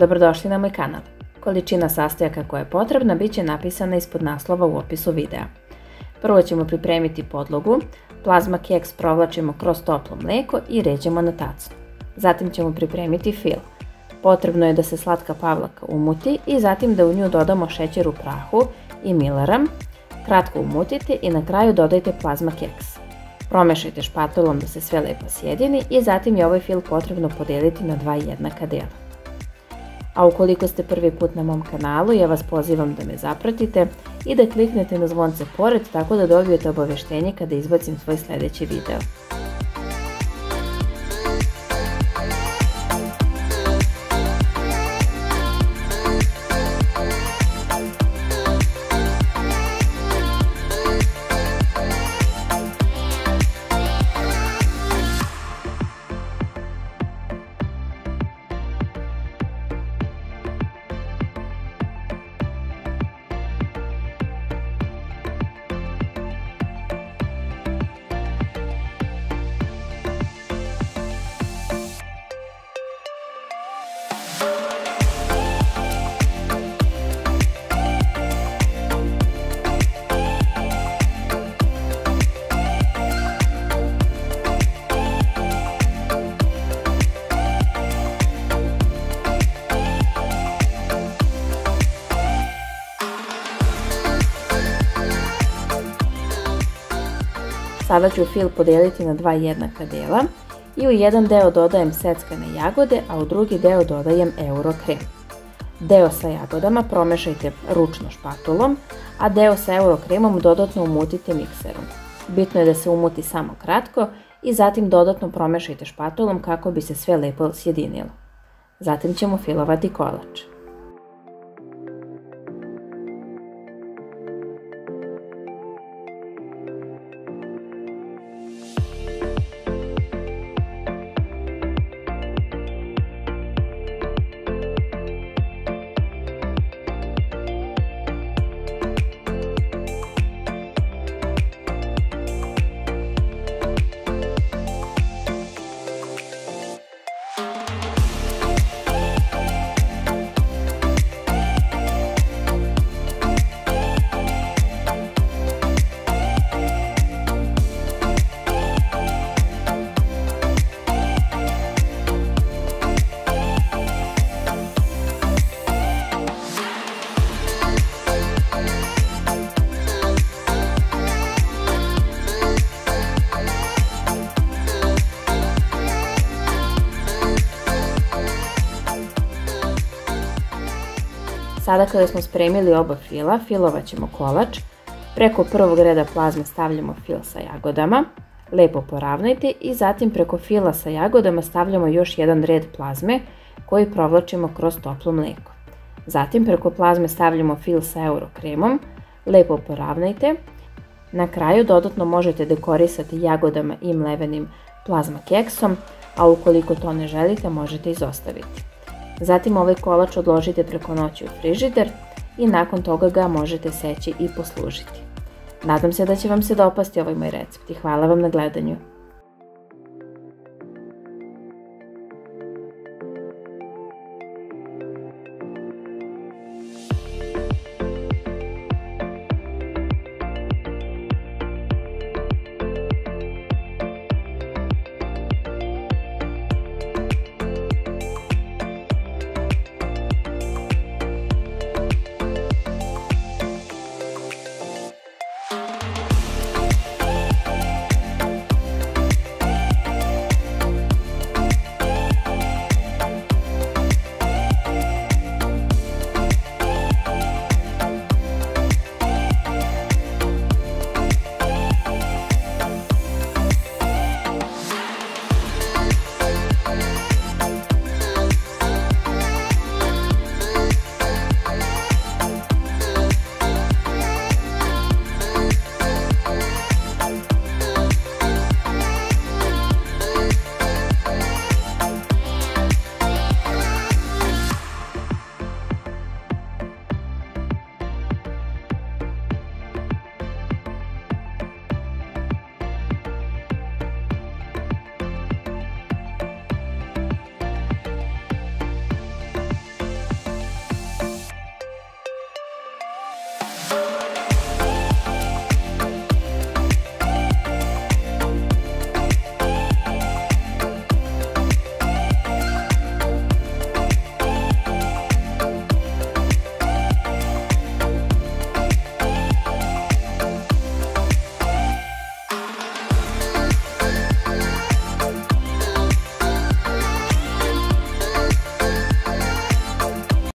Dobrodošli na moj kanal. Količina sastojaka koja je potrebna bit će napisana ispod naslova u opisu videa. Prvo ćemo pripremiti podlogu, plazma keks provlačimo kroz toplo mlijeko i ređemo na tacnu. Zatim ćemo pripremiti fil. Potrebno je da se slatka pavlaka umuti i zatim da u nju dodamo šećer u prahu i milaram, kratko umutite i na kraju dodajte plazma keks. Promešajte špatulom da se sve lepo sjedini i zatim je ovaj fil potrebno podijeliti na dva jednaka dela. A ukoliko ste prvi put na mom kanalu, ja vas pozivam da me zapratite i da kliknete na zvonce pored tako da dobijete obavještenje kada izbacim svoj sljedeći video. Sada ću fil podijeliti na dva jednaka dela i u jedan deo dodajem seckane jagode, a u drugi deo dodajem euro krem. Deo sa jagodama promešajte ručno špatulom, a deo sa euro kremom dodatno umutite mikserom. Bitno je da se umuti samo kratko i zatim dodatno promešajte špatulom kako bi se sve lepo sjedinilo. Zatim ćemo filovati kolač. Sada kada smo spremili oba fila, filovat ćemo kolač. Preko prvog reda plazme stavljamo fil sa jagodama, lepo poravnajte i zatim preko fila sa jagodama stavljamo još jedan red plazme koji provlačimo kroz toplo mlijeko. Zatim preko plazme stavljamo fil sa euro kremom, lepo poravnajte. Na kraju dodatno možete dekorisati jagodama i mlevenim plazma keksom, a ukoliko to ne želite možete izostaviti. Zatim ovaj kolač odložite preko noći u frižider i nakon toga ga možete seći i poslužiti. Nadam se da će vam se dopasti ovaj moj recept i hvala vam na gledanju.